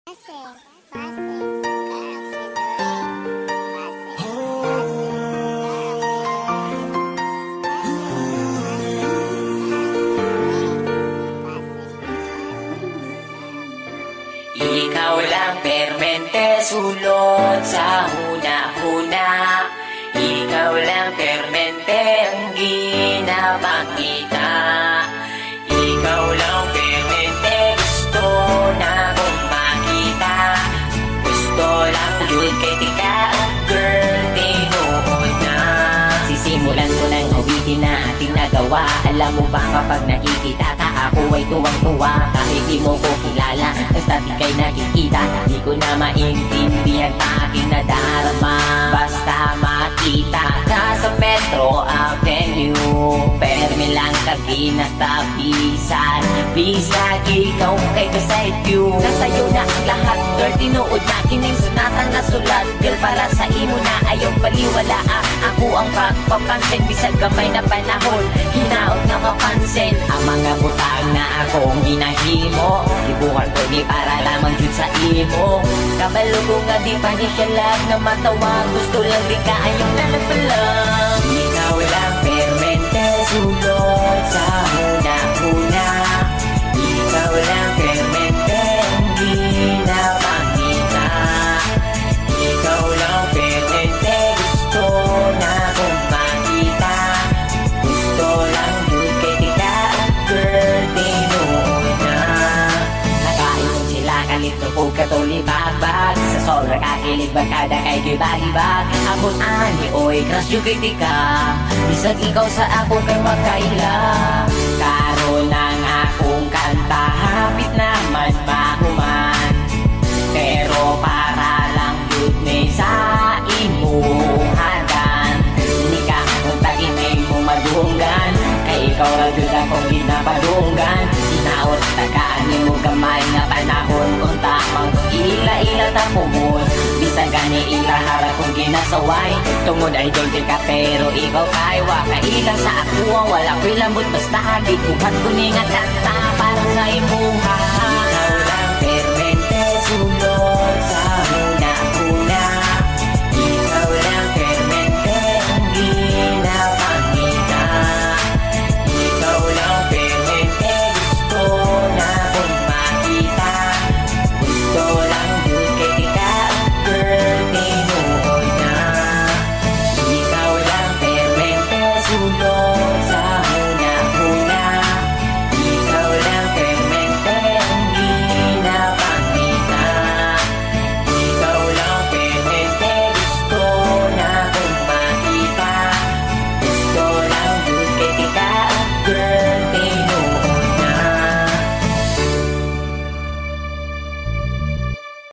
Ikaw lang permente sulot sa huna-huna. Ikaw lang permente ang ginapakita. Ikaw lang permente gusto na kong makita. Gusto lang yun kay tika, girl, tinuod na. Sisimulan ko ng awitin na ating nagawa. Alam mo ba kapag nakikita ka, ako ay tuwang-tuwa. Kahit di mo ko kilala, basta di kay nakikita, di ko na maintindihan pa aking nadarama. Basta makita ka sa Metro Avenue, permi lang kabinatapisan. Please lagi ikaw kay beside you. Nasa'yo na ang lahat, girl, tinuod na kining sunatan na sulat. Girl, para sa imo na ayaw baliwala. Ako ang pagpapansin, bisag gamay na panahon, hinaot nga mapansin ang mga butang na akong ginahimo. Ibukan ko ni para lamang yun sa imo. Kabalo ko nga di pa ni siya lang na matawa. Gusto lang di ka ayong nalapalang. Ikaw lang permente sulot sa huna-huna. Ikaw lang permente ang ginapakita. Ikaw lang permente gusto na kong makita. Gusto lang yun kay tika, girl, tinuod na. Nakaisip sila kalito po katulibag-bag. Sa sobra kakilig bagkada kay gibag-ibag. Abot ani oy crush yung kay tika. Bisag ikaw sa ako kay makaila. Karon ang akong kanta hapit naman mahuman. Pero para lang yun ni sa imong hadan. Hindi ka akong taginay mo madunggan. Kay ikaw lang yun akong ginapadunggan. Sinaot takaan ni mo gamay na panahon. Kung tamang ila-ila tapumon. Bisa gani ila harap kong ginasaway. Tungod ay doon ka pero ikaw kay wakaila sa ako. Wala ko'y lambot basta habig. Buhat ko ni nga kanta parang nga imuha.